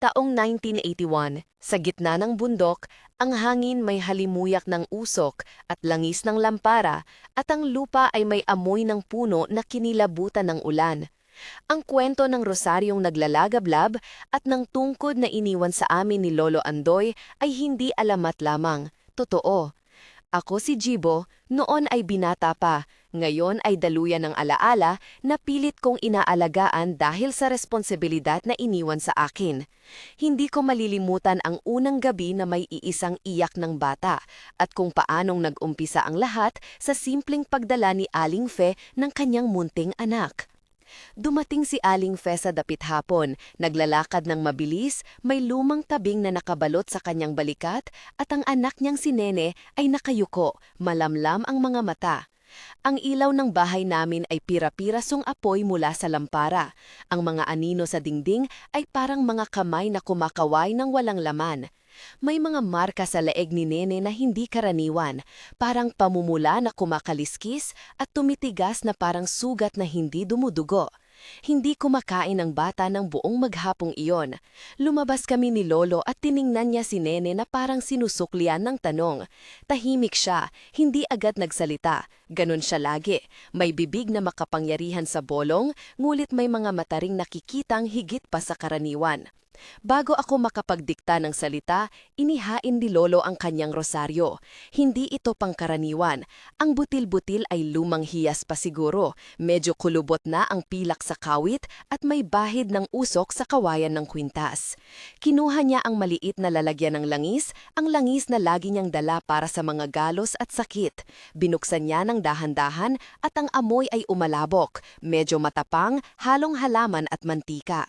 Taong 1981, sa gitna ng bundok, ang hangin may halimuyak ng usok at langis ng lampara at ang lupa ay may amoy ng puno na kinilabutan ng ulan. Ang kwento ng rosaryong naglalagablab at ng tungkod na iniwan sa amin ni Lolo Andoy ay hindi alamat lamang. Totoo. Ako si Jibo, noon ay binata pa, ngayon ay daluyan ng alaala na pilit kong inaalagaan dahil sa responsibilidad na iniwan sa akin. Hindi ko malilimutan ang unang gabi na may iisang iyak ng bata at kung paanong nag-umpisa ang lahat sa simpleng pagdala ni Aling Fe ng kanyang munting anak. Dumating si Aling Fe sa dapit hapon, naglalakad ng mabilis, may lumang tabing na nakabalot sa kanyang balikat at ang anak niyang si Nene ay nakayuko, malamlam ang mga mata. Ang ilaw ng bahay namin ay pira-pirasong apoy mula sa lampara. Ang mga anino sa dingding ay parang mga kamay na kumakaway ng walang laman. May mga marka sa leeg ni Nene na hindi karaniwan, parang pamumula na kumakaliskis at tumitigas na parang sugat na hindi dumudugo. Hindi kumakain ang bata ng buong maghapong iyon. Lumabas kami ni Lolo at tiningnan niya si Nene na parang sinusuklian ng tanong. Tahimik siya, hindi agad nagsalita. Ganon siya lagi. May bibig na makapangyarihan sa bolong, ngulit may mga mata ring nakikitang higit pa sa karaniwan. Bago ako makapagdikta ng salita, inihain ni Lolo ang kanyang rosaryo. Hindi ito pangkaraniwan. Ang butil-butil ay lumang hiyas pa siguro. Medyo kulubot na ang pilak sa kawit at may bahid ng usok sa kawayan ng kwintas. Kinuha niya ang maliit na lalagyan ng langis, ang langis na lagi niyang dala para sa mga galos at sakit. Binuksan niya ng dahan-dahan at ang amoy ay umalabok. Medyo matapang, halong halaman at mantika.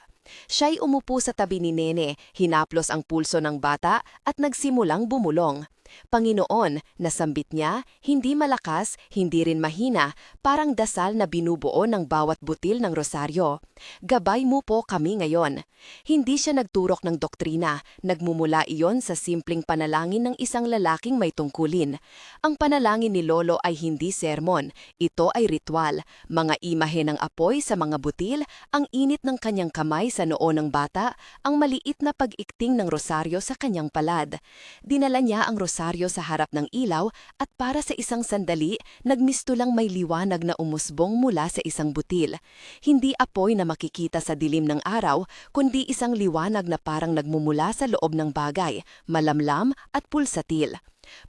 Siya'y umupo sa tabi ni Nene, hinaplos ang pulso ng bata at nagsimulang bumulong. Panginoon, nasambit niya, hindi malakas, hindi rin mahina, parang dasal na binubuo ng bawat butil ng rosaryo. Gabay mo po kami ngayon. Hindi siya nagturok ng doktrina, nagmumula iyon sa simpleng panalangin ng isang lalaking may tungkulin. Ang panalangin ni Lolo ay hindi sermon, ito ay ritual, mga imahe ng apoy sa mga butil, ang init ng kanyang kamay sa noo ng bata, ang maliit na pag-ikting ng rosaryo sa kanyang palad. Dinala niya ang rosaryo sa harap ng ilaw at para sa isang sandali, nagmistulang may liwanag na umusbong mula sa isang butil. Hindi apoy na makikita sa dilim ng araw, kundi isang liwanag na parang nagmumula sa loob ng bagay, malamlam at pulsatil.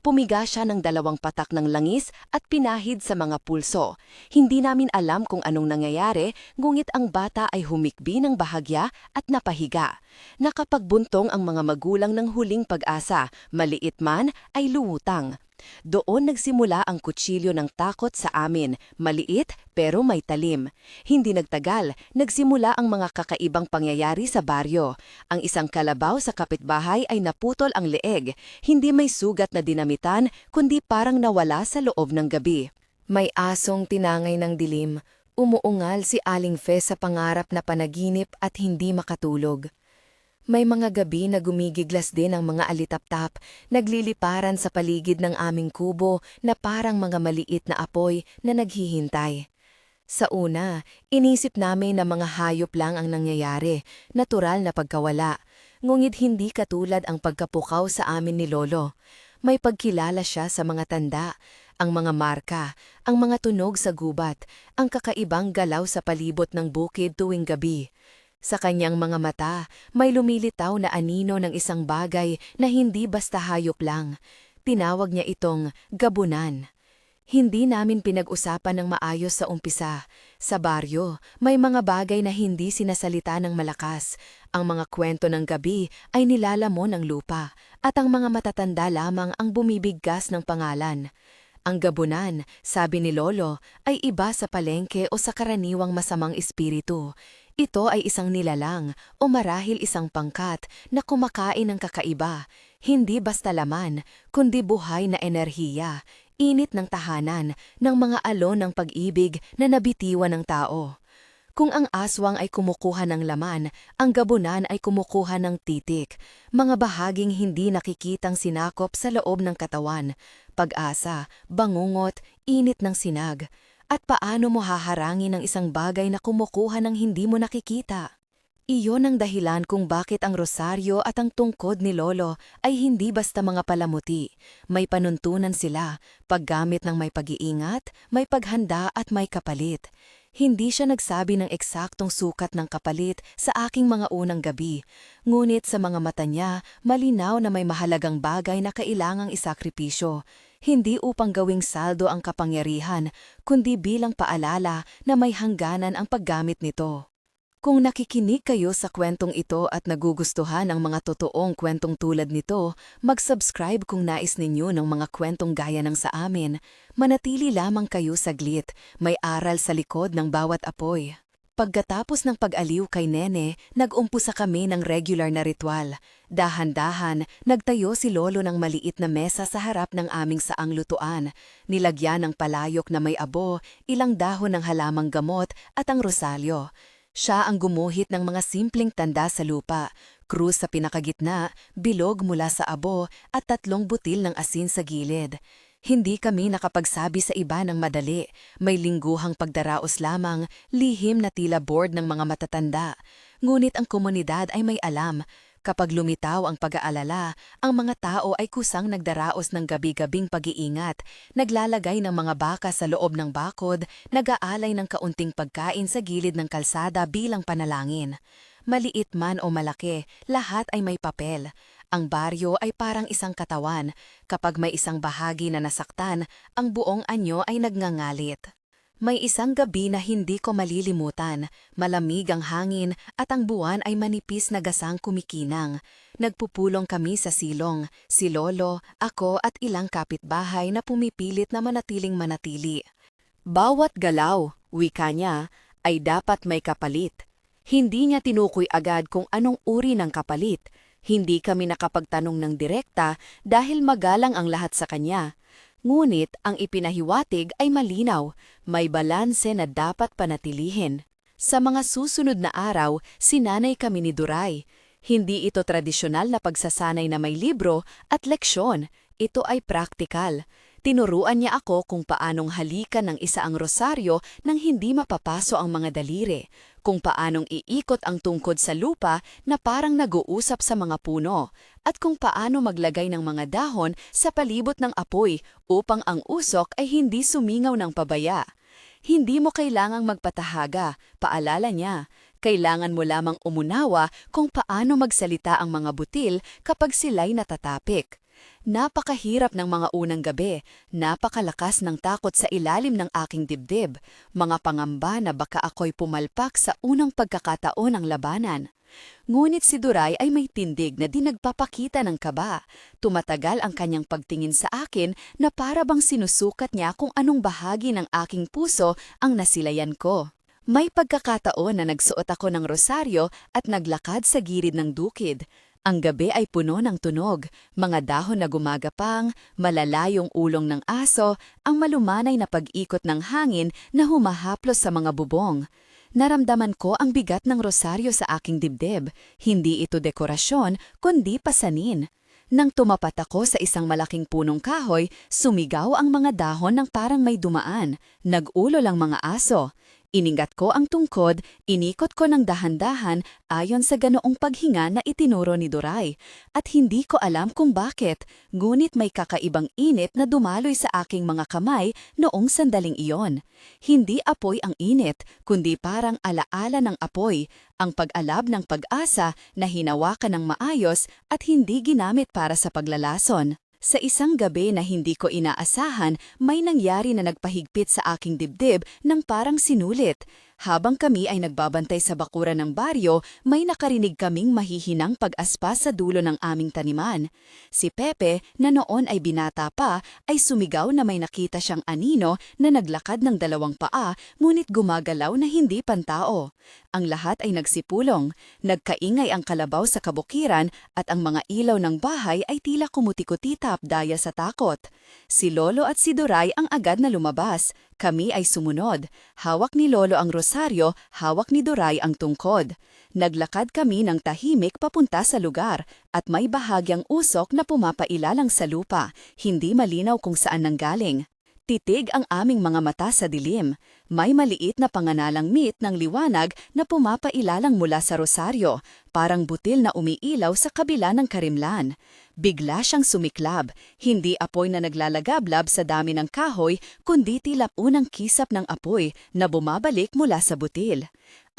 Pumiga siya ng 2 patak ng langis at pinahid sa mga pulso. Hindi namin alam kung anong nangyayari, ngunit ang bata ay humikbi ng bahagya at napahiga. Nakapagbuntong ang mga magulang ng huling pag-asa, maliit man ay luwutang. Doon nagsimula ang kutsilyo ng takot sa amin, maliit pero may talim. Hindi nagtagal, nagsimula ang mga kakaibang pangyayari sa baryo. Ang isang kalabaw sa kapitbahay ay naputol ang leeg, hindi may sugat na dinamitan kundi parang nawala sa loob ng gabi. May asong tinangay ng dilim, umuungal si Aling Fe sa pangarap na panaginip at hindi makatulog. May mga gabi na gumigiglas din ang mga alitaptap, nagliliparan sa paligid ng aming kubo na parang mga maliit na apoy na naghihintay. Sa una, inisip namin na mga hayop lang ang nangyayari, natural na pagkawala. Ngunit hindi katulad ang pagkapukaw sa amin ni Lolo. May pagkilala siya sa mga tanda, ang mga marka, ang mga tunog sa gubat, ang kakaibang galaw sa palibot ng bukid tuwing gabi. Sa kanyang mga mata, may lumilitaw na anino ng isang bagay na hindi basta hayop lang. Tinawag niya itong gabunan. Hindi namin pinag-usapan ng maayos sa umpisa. Sa baryo, may mga bagay na hindi sinasalita ng malakas. Ang mga kwento ng gabi ay nilalamon ng lupa, at ang mga matatanda lamang ang bumibigkas ng pangalan. Ang gabunan, sabi ni Lolo, ay iba sa palengke o sa karaniwang masamang espiritu. Ito ay isang nilalang o marahil isang pangkat na kumakain ng kakaiba, hindi basta laman, kundi buhay na enerhiya, init ng tahanan, ng mga alon ng pag-ibig na nabitiwan ng tao. Kung ang aswang ay kumukuha ng laman, ang gabunan ay kumukuha ng titik, mga bahaging hindi nakikitang sinakop sa loob ng katawan, pag-asa, bangungot, init ng sinag. At paano mo haharangin ang isang bagay na kumukuha ng hindi mo nakikita? Iyon ang dahilan kung bakit ang rosaryo at ang tungkod ni Lolo ay hindi basta mga palamuti. May panuntunan sila, paggamit ng may pag-iingat, may paghanda at may kapalit. Hindi siya nagsabi ng eksaktong sukat ng kapalit sa aking mga unang gabi, ngunit sa mga mata niya, malinaw na may mahalagang bagay na kailangang isakripisyo. Hindi upang gawing saldo ang kapangyarihan, kundi bilang paalala na may hangganan ang paggamit nito. Kung nakikinig kayo sa kwentong ito at nagugustuhan ang mga totoong kwentong tulad nito, mag-subscribe kung nais ninyo ng mga kwentong gaya ng sa amin. Manatili lamang kayo saglit, may aral sa likod ng bawat apoy. Pagkatapos ng pag-aliw kay Nene, nag-umpusa kami ng regular na ritual. Dahan-dahan, nagtayo si Lolo ng maliit na mesa sa harap ng aming saang lutuan. Nilagyan ng palayok na may abo, ilang dahon ng halamang gamot at ang rosalyo. Siya ang gumuhit ng mga simpleng tanda sa lupa, krus sa pinakagitna, bilog mula sa abo at 3 butil ng asin sa gilid. Hindi kami nakapagsabi sa iba ng madali, may lingguhang pagdaraos lamang, lihim na tila board ng mga matatanda. Ngunit ang komunidad ay may alam. Kapag lumitaw ang pag-aalala, ang mga tao ay kusang nagdaraos ng gabi-gabing pag-iingat, naglalagay ng mga baka sa loob ng bakod, nag-aalay ng kaunting pagkain sa gilid ng kalsada bilang panalangin. Maliit man o malaki, lahat ay may papel. Ang baryo ay parang isang katawan. Kapag may isang bahagi na nasaktan, ang buong anyo ay nagngangalit. May isang gabi na hindi ko malilimutan, malamig ang hangin at ang buwan ay manipis na gasang kumikinang. Nagpupulong kami sa silong, si Lolo, ako at ilang kapitbahay na pumipilit na manatiling-manatili. Bawat galaw, wika niya, ay dapat may kapalit. Hindi niya tinukoy agad kung anong uri ng kapalit. Hindi kami nakapagtanong ng direkta dahil magalang ang lahat sa kanya. Ngunit ang ipinahiwatig ay malinaw, may balanse na dapat panatilihin. Sa mga susunod na araw, sinanay kami ni Duray. Hindi ito tradisyonal na pagsasanay na may libro at leksyon, ito ay praktikal. Tinuruan niya ako kung paanong halikan ng isa ang rosaryo nang hindi mapapaso ang mga daliri, kung paanong iikot ang tungkod sa lupa na parang nag-uusap sa mga puno, at kung paano maglagay ng mga dahon sa palibot ng apoy upang ang usok ay hindi sumingaw ng pabaya. Hindi mo kailangang magpatahaga, paalala niya. Kailangan mo lamang umunawa kung paano magsalita ang mga butil kapag sila'y natatapik. Napakahirap ng mga unang gabi, napakalakas ng takot sa ilalim ng aking dibdib, mga pangamba na baka ako'y pumalpak sa unang pagkakataon ng labanan. Ngunit si Duray ay may tindig na di nagpapakita ng kaba. Tumatagal ang kanyang pagtingin sa akin na para bang sinusukat niya kung anong bahagi ng aking puso ang nasilayan ko. May pagkakataon na nagsuot ako ng rosaryo at naglakad sa gilid ng dukid. Ang gabi ay puno ng tunog, mga dahon na gumagapang, malalayong ulong ng aso, ang malumanay na pag-ikot ng hangin na humahaplos sa mga bubong. Naramdaman ko ang bigat ng rosaryo sa aking dibdib. Hindi ito dekorasyon, kundi pasanin. Nang tumapat ako sa isang malaking punong kahoy, sumigaw ang mga dahon ng parang may dumaan. Nag-ulol ang mga aso. Iningat ko ang tungkod, inikot ko ng dahan-dahan ayon sa ganoong paghinga na itinuro ni Duray. At hindi ko alam kung bakit, ngunit may kakaibang init na dumaloy sa aking mga kamay noong sandaling iyon. Hindi apoy ang init, kundi parang alaala ng apoy, ang pag-alab ng pag-asa na hinawakan ng maayos at hindi ginamit para sa paglalason. Sa isang gabi na hindi ko inaasahan, may nangyari na nagpahigpit sa aking dibdib ng parang sinulit. Habang kami ay nagbabantay sa bakuran ng baryo, may nakarinig kaming mahihinang pag-aspas sa dulo ng aming taniman. Si Pepe, na noon ay binata pa, ay sumigaw na may nakita siyang anino na naglakad ng 2 paa, ngunit gumagalaw na hindi pantao. Ang lahat ay nagsipulong. Nagkaingay ang kalabaw sa kabukiran at ang mga ilaw ng bahay ay tila kumutikutitap daya sa takot. Si Lolo at si Duray ang agad na lumabas. Kami ay sumunod. Hawak ni Lolo ang rosaryo, hawak ni Duray ang tungkod. Naglakad kami ng tahimik papunta sa lugar at may bahagyang usok na pumapailalang sa lupa, hindi malinaw kung saan nanggaling. Titig ang aming mga mata sa dilim. May maliit na panganalang mit ng liwanag na pumapailalang mula sa rosaryo, parang butil na umiilaw sa kabila ng karimlan. Bigla siyang sumiklab, hindi apoy na naglalagablab sa dami ng kahoy, kundi tila unang kisap ng apoy na bumabalik mula sa butil.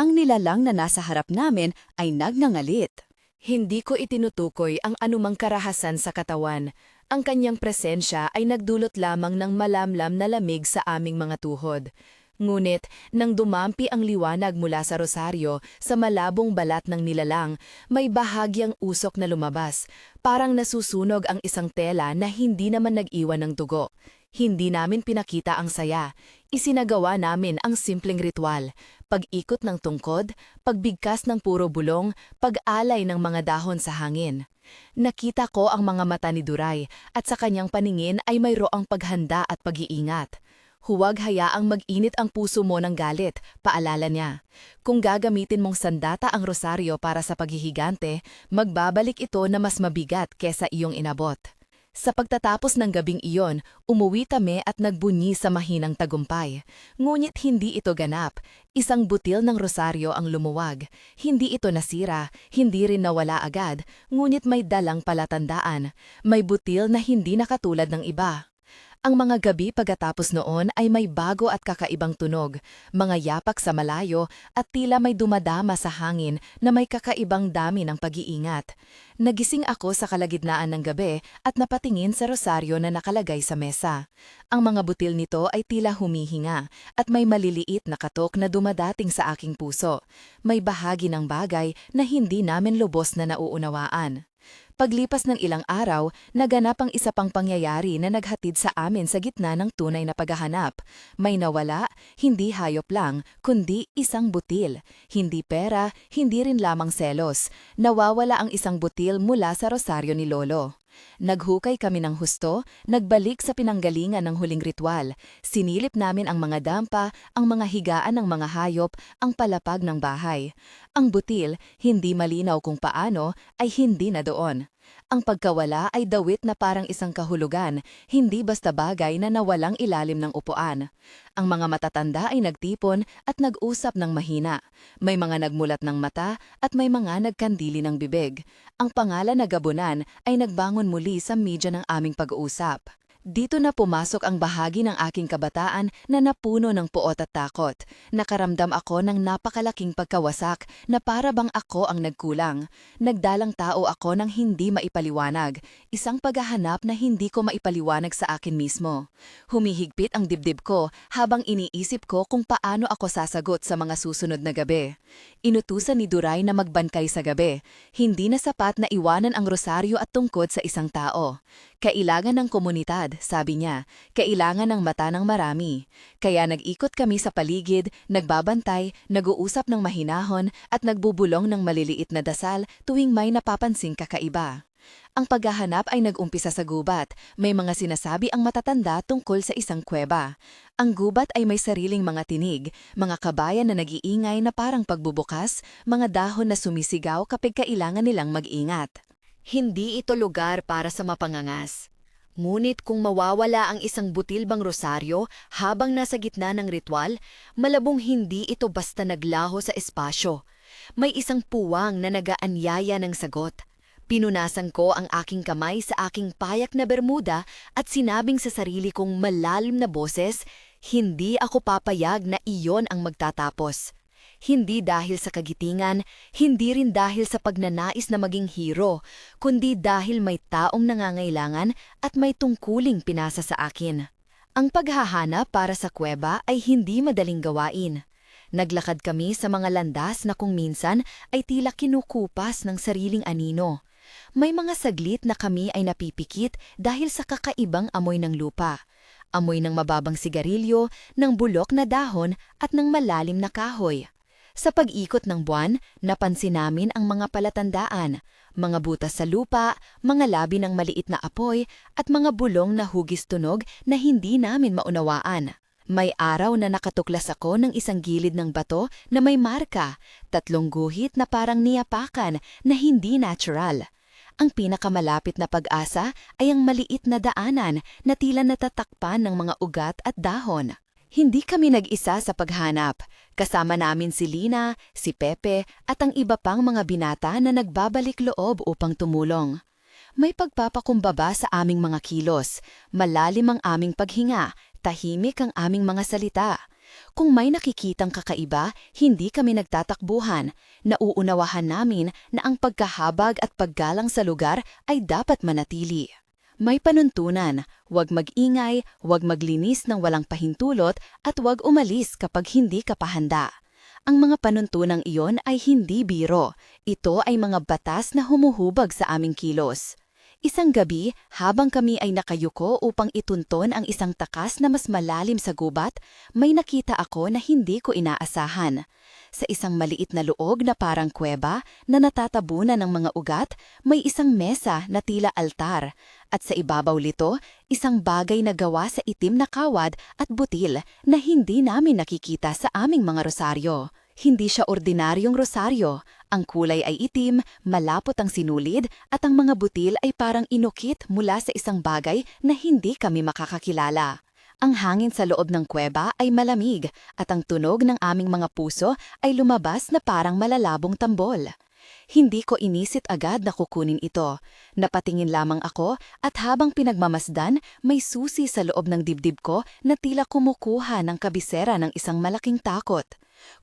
Ang nilalang na nasa harap namin ay nagngangalit. Hindi ko itinutukoy ang anumang karahasan sa katawan. Ang kanyang presensya ay nagdulot lamang ng malamlam na lamig sa aming mga tuhod. Ngunit, nang dumampi ang liwanag mula sa rosaryo sa malabong balat ng nilalang, may bahagyang usok na lumabas. Parang nasusunog ang isang tela na hindi naman nag-iwan ng dugo. Hindi namin pinakita ang saya. Isinagawa namin ang simpleng ritual. Pag-ikot ng tungkod, pagbigkas ng puro bulong, pag-alay ng mga dahon sa hangin. Nakita ko ang mga mata ni Duray at sa kanyang paningin ay mayroong paghanda at pag-iingat. Huwag hayaang mag-init ang puso mo ng galit, paalala niya. Kung gagamitin mong sandata ang rosaryo para sa paghihigante, magbabalik ito na mas mabigat kesa iyong inabot. Sa pagtatapos ng gabing iyon, umuwi kami at nagbunyi sa mahinang tagumpay. Ngunit hindi ito ganap. Isang butil ng rosaryo ang lumuwag. Hindi ito nasira, hindi rin nawala agad, ngunit may dalang palatandaan. May butil na hindi nakatulad ng iba. Ang mga gabi pagkatapos noon ay may bago at kakaibang tunog, mga yapak sa malayo at tila may dumadama sa hangin na may kakaibang dami ng pag-iingat. Nagising ako sa kalagitnaan ng gabi at napatingin sa rosaryo na nakalagay sa mesa. Ang mga butil nito ay tila humihinga at may maliliit na katok na dumadating sa aking puso. May bahagi ng bagay na hindi namin lubos na nauunawaan. Paglipas ng ilang araw, naganap ang isa pang pangyayari na naghatid sa amin sa gitna ng tunay na paghahanap. May nawala, hindi hayop lang, kundi isang butil. Hindi pera, hindi rin lamang selos. Nawawala ang isang butil mula sa rosaryo ni Lolo. Naghukay kami ng husto, nagbalik sa pinanggalingan ng huling ritual. Sinilip namin ang mga dampa, ang mga higaan ng mga hayop, ang palapag ng bahay. Ang butil, hindi malinaw kung paano, ay hindi na doon. Ang pagkawala ay dawit na parang isang kahulugan, hindi basta bagay na nawalang ilalim ng upuan. Ang mga matatanda ay nagtipon at nag-usap ng mahina. May mga nagmulat ng mata at may mga nagkandili ng bibig. Ang pangalan na Gabunan ay nagbangon muli sa media ng aming pag-uusap. Dito na pumasok ang bahagi ng aking kabataan na napuno ng puot at takot. Nakaramdam ako ng napakalaking pagkawasak na para bang ako ang nagkulang. Nagdalang tao ako ng hindi maipaliwanag, isang paghahanap na hindi ko maipaliwanag sa akin mismo. Humihigpit ang dibdib ko habang iniisip ko kung paano ako sasagot sa mga susunod na gabi. Inutusan ni Duray na magbantay sa gabi. Hindi na sapat na iwanan ang rosaryo at tungkod sa isang tao. Kailangan ng komunidad, sabi niya. Kailangan ng mata ng marami. Kaya nag-ikot kami sa paligid, nagbabantay, nag-uusap ng mahinahon at nagbubulong ng maliliit na dasal tuwing may napapansing kakaiba. Ang paghahanap ay nag-umpisa sa gubat. May mga sinasabi ang matatanda tungkol sa isang kuweba. Ang gubat ay may sariling mga tinig, mga kabayan na nag-iingay na parang pagbubukas, mga dahon na sumisigaw kapag kailangan nilang mag-ingat. Hindi ito lugar para sa mapangangas. Ngunit kung mawawala ang isang butil bang rosaryo habang nasa gitna ng ritual, malabong hindi ito basta naglaho sa espasyo. May isang puwang na nagaanyaya ng sagot. Pinunasan ko ang aking kamay sa aking payak na bermuda at sinabing sa sarili kong malalim na boses, hindi ako papayag na iyon ang magtatapos. Hindi dahil sa kagitingan, hindi rin dahil sa pagnanais na maging hero, kundi dahil may taong nangangailangan at may tungkuling pinasa sa akin. Ang paghahanap para sa kuweba ay hindi madaling gawain. Naglakad kami sa mga landas na kung minsan ay tila kinukupas ng sariling anino. May mga saglit na kami ay napipikit dahil sa kakaibang amoy ng lupa. Amoy ng mababang sigarilyo, ng bulok na dahon at ng malalim na kahoy. Sa pag-ikot ng buwan, napansin namin ang mga palatandaan, mga butas sa lupa, mga labi ng maliit na apoy, at mga bulong na hugis tunog na hindi namin maunawaan. May araw na nakatuklas ako ng isang gilid ng bato na may marka, 3 guhit na parang niyapakan na hindi natural. Ang pinakamalapit na pag-asa ay ang maliit na daanan na tila natatakpan ng mga ugat at dahon. Hindi kami nag-isa sa paghanap. Kasama namin si Lina, si Pepe at ang iba pang mga binata na nagbabalik loob upang tumulong. May pagpapakumbaba sa aming mga kilos, malalim ang aming paghinga, tahimik ang aming mga salita. Kung may nakikitang kakaiba, hindi kami nagtatakbuhan. Nauunawahan namin na ang pagkahabag at paggalang sa lugar ay dapat manatili. May panuntunan, huwag mag-ingay, huwag maglinis ng walang pahintulot at huwag umalis kapag hindi ka pahanda. Ang mga panuntunang iyon ay hindi biro. Ito ay mga batas na humuhubag sa aming kilos. Isang gabi, habang kami ay nakayuko upang itunton ang isang takas na mas malalim sa gubat, may nakita ako na hindi ko inaasahan. Sa isang maliit na luog na parang kuweba na natatabunan ng mga ugat, may isang mesa na tila altar. At sa ibabaw nito, isang bagay na gawa sa itim na kawad at butil na hindi namin nakikita sa aming mga rosaryo. Hindi siya ordinaryong rosaryo. Ang kulay ay itim, malapot ang sinulid, at ang mga butil ay parang inukit mula sa isang bagay na hindi kami makakakilala. Ang hangin sa loob ng kuweba ay malamig, at ang tunog ng aming mga puso ay lumabas na parang malalabong tambol. Hindi ko inisit agad na kukunin ito. Napatingin lamang ako at habang pinagmamasdan, may susi sa loob ng dibdib ko na tila kumukuha ng kabisera ng isang malaking takot.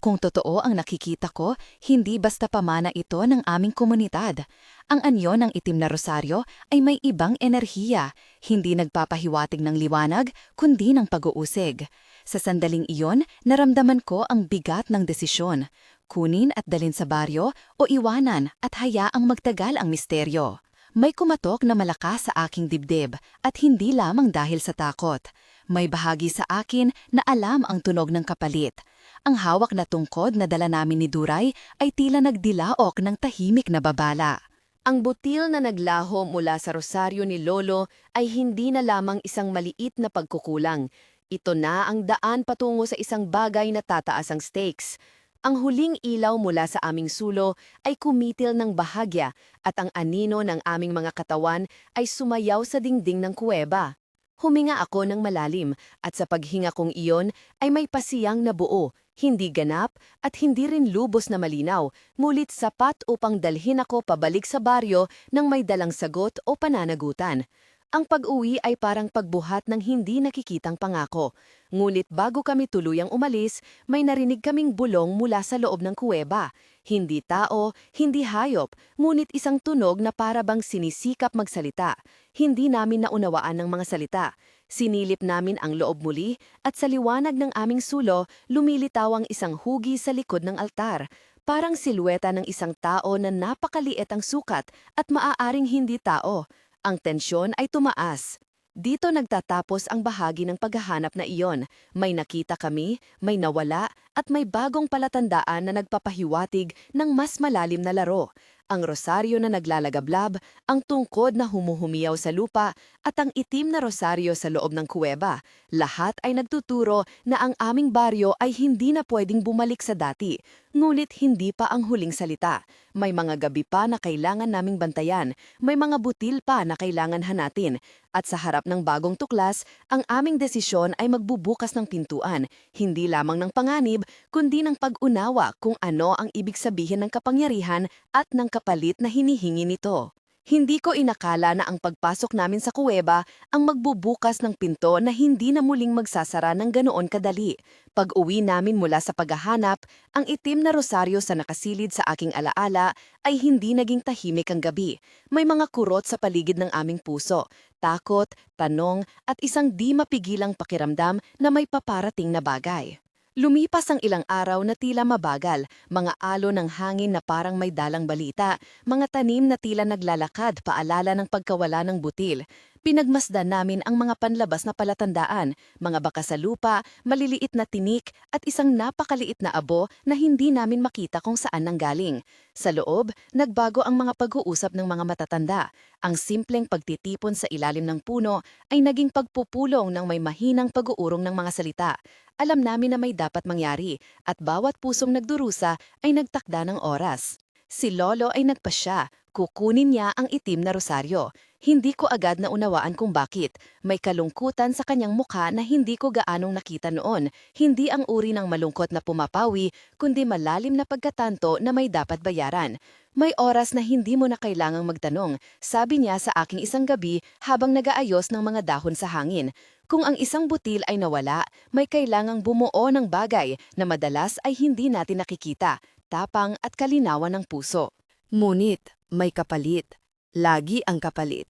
Kung totoo ang nakikita ko, hindi basta pamana ito ng aming komunidad. Ang anyo ng itim na rosaryo ay may ibang enerhiya, hindi nagpapahiwatig ng liwanag, kundi ng pag-uusig. Sa sandaling iyon, naramdaman ko ang bigat ng desisyon. Kunin at dalhin sa baryo o iwanan at hayaang magtagal ang misteryo. May kumatok na malakas sa aking dibdib at hindi lamang dahil sa takot. May bahagi sa akin na alam ang tunog ng kapalit. Ang hawak na tungkod na dala namin ni Duray ay tila nagdilaok ng tahimik na babala. Ang butil na naglaho mula sa rosaryo ni Lolo ay hindi na lamang isang maliit na pagkukulang. Ito na ang daan patungo sa isang bagay na tataas ang stakes. Ang huling ilaw mula sa aming sulo ay kumitil ng bahagya at ang anino ng aming mga katawan ay sumayaw sa dingding ng kuweba. Huminga ako ng malalim at sa paghinga kong iyon ay may pasiyang na buo, hindi ganap at hindi rin lubos na malinaw, ngulit sapat upang dalhin ako pabalik sa baryo nang may dalang sagot o pananagutan. Ang pag-uwi ay parang pagbuhat ng hindi nakikitang pangako. Ngunit bago kami tuluyang umalis, may narinig kaming bulong mula sa loob ng kuweba. Hindi tao, hindi hayop, ngunit isang tunog na para bang sinisikap magsalita. Hindi namin naunawaan ng mga salita. Sinilip namin ang loob muli at sa liwanag ng aming sulo, lumilitaw ang isang hugi sa likod ng altar. Parang silweta ng isang tao na napakaliit ang sukat at maaaring hindi tao. Ang tensyon ay tumaas. Dito nagtatapos ang bahagi ng paghahanap na iyon. May nakita kami, may nawala, at may bagong palatandaan na nagpapahiwatig ng mas malalim na laro. Ang rosaryo na naglalagablab, ang tungkod na humuhumiyaw sa lupa, at ang itim na rosaryo sa loob ng kuweba. Lahat ay nagtuturo na ang aming baryo ay hindi na pwedeng bumalik sa dati. Ngunit hindi pa ang huling salita. May mga gabi pa na kailangan naming bantayan, may mga butil pa na kailangan hanatin. At sa harap ng bagong tuklas, ang aming desisyon ay magbubukas ng pintuan, hindi lamang ng panganib, kundi ng pag-unawa kung ano ang ibig sabihin ng kapangyarihan at ng kapalit na hinihingi nito. Hindi ko inakala na ang pagpasok namin sa kuweba ang magbubukas ng pinto na hindi na muling magsasara ng ganoon kadali. Pag-uwi namin mula sa paghahanap, ang itim na rosaryo sa nakasilid sa aking alaala ay hindi naging tahimik ang gabi. May mga kurot sa paligid ng aming puso, takot, tanong at isang di mapigilang pakiramdam na may paparating na bagay. Lumipas ang ilang araw na tila mabagal, mga alo ng hangin na parang may dalang balita, mga tanim na tila naglalakad paalala ng pagkawala ng butil. Pinagmasdan namin ang mga panlabas na palatandaan, mga baka sa lupa, maliliit na tinik at isang napakaliit na abo na hindi namin makita kung saan nanggaling. Sa loob, nagbago ang mga pag-uusap ng mga matatanda. Ang simpleng pagtitipon sa ilalim ng puno ay naging pagpupulong ng may mahinang pag-uurong ng mga salita. Alam namin na may dapat mangyari at bawat pusong nagdurusa ay nagtakda ng oras. Si Lolo ay nagpasya, kukunin niya ang itim na rosaryo. Hindi ko agad naunawaan kung bakit. May kalungkutan sa kanyang mukha na hindi ko gaanong nakita noon. Hindi ang uri ng malungkot na pumapawi, kundi malalim na pagkatanto na may dapat bayaran. May oras na hindi mo na kailangang magtanong, sabi niya sa aking isang gabi habang nagaayos ng mga dahon sa hangin. Kung ang isang butil ay nawala, may kailangang bumuo ng bagay na madalas ay hindi natin nakikita, tapang at kalinawan ng puso. Ngunit, may kapalit. Lagi ang kapalit.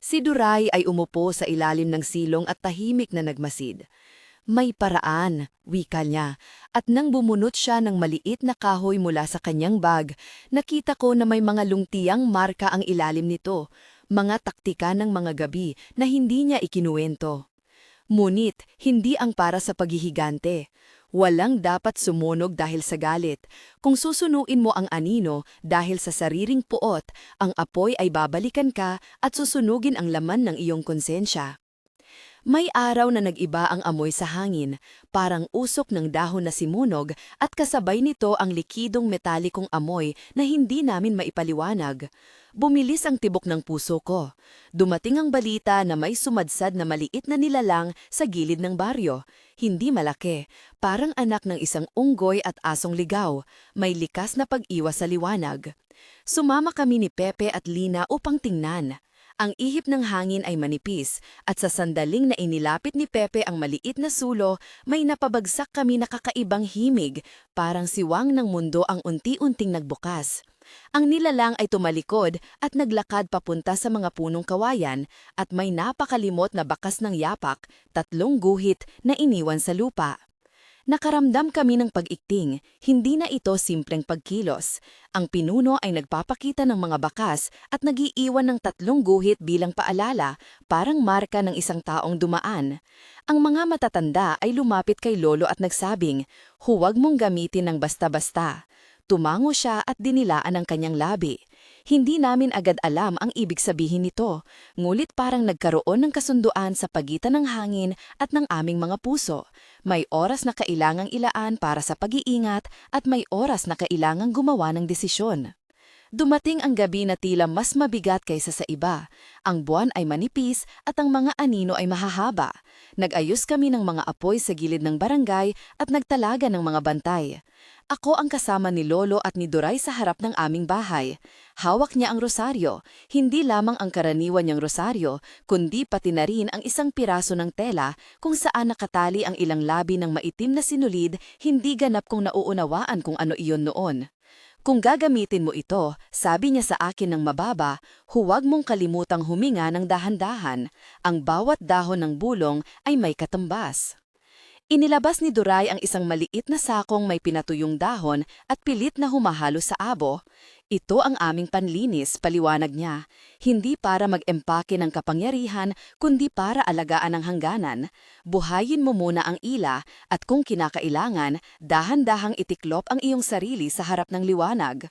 Si Duray ay umupo sa ilalim ng silong at tahimik na nagmasid. May paraan, wika niya, at nang bumunot siya ng maliit na kahoy mula sa kanyang bag, nakita ko na may mga lungtiyang marka ang ilalim nito, mga taktika ng mga gabi na hindi niya ikinuwento. Ngunit, hindi ang para sa paghihigante. Walang dapat sumunog dahil sa galit. Kung susunuin mo ang anino dahil sa sariring puot, ang apoy ay babalikan ka at susunugin ang laman ng iyong konsensya. May araw na nag-iba ang amoy sa hangin, parang usok ng dahon na simunog at kasabay nito ang likidong metalikong amoy na hindi namin maipaliwanag. Bumilis ang tibok ng puso ko. Dumating ang balita na may sumadsad na maliit na nilalang sa gilid ng baryo. Hindi malaki, parang anak ng isang unggoy at asong ligaw, may likas na pag-iwas sa liwanag. Sumama kami ni Pepe at Lina upang tingnan. Ang ihip ng hangin ay manipis at sa sandaling na inilapit ni Pepe ang maliit na sulo, may napabagsak kami na kakaibang himig, parang siwang ng mundo ang unti-unting nagbukas. Ang nilalang ay tumalikod at naglakad papunta sa mga punong kawayan at may napakalimot na bakas ng yapak, 3 guhit na iniwan sa lupa. Nakaramdam kami ng pag-ikting, hindi na ito simpleng pagkilos. Ang pinuno ay nagpapakita ng mga bakas at nagiiwan ng 3 guhit bilang paalala, parang marka ng isang taong dumaan. Ang mga matatanda ay lumapit kay Lolo at nagsabing, "Huwag mong gamitin ng basta-basta." Tumango siya at dinilaan ang kanyang labi. Hindi namin agad alam ang ibig sabihin nito, ngulit parang nagkaroon ng kasunduan sa pagitan ng hangin at ng aming mga puso. May oras na kailangang ilaan para sa pag-iingat at may oras na kailangang gumawa ng desisyon. Dumating ang gabi na tila mas mabigat kaysa sa iba. Ang buwan ay manipis at ang mga anino ay mahahaba. Nag-ayos kami ng mga apoy sa gilid ng barangay at nagtalaga ng mga bantay. Ako ang kasama ni Lolo at ni Duray sa harap ng aming bahay. Hawak niya ang rosaryo, hindi lamang ang karaniwan niyang rosaryo, kundi pati na rin ang isang piraso ng tela kung saan nakatali ang ilang labi ng maitim na sinulid, hindi ganap kung nauunawaan kung ano iyon noon. Kung gagamitin mo ito, sabi niya sa akin ng mababa, huwag mong kalimutang huminga ng dahan-dahan. Ang bawat dahon ng bulong ay may katambas. Inilabas ni Duray ang isang maliit na sakong may pinatuyong dahon at pilit na humahalo sa abo. Ito ang aming panlinis, paliwanag niya. Hindi para mag-empake ng kapangyarihan, kundi para alagaan ang hangganan. Buhayin mo muna ang ila at kung kinakailangan, dahan-dahang itiklop ang iyong sarili sa harap ng liwanag.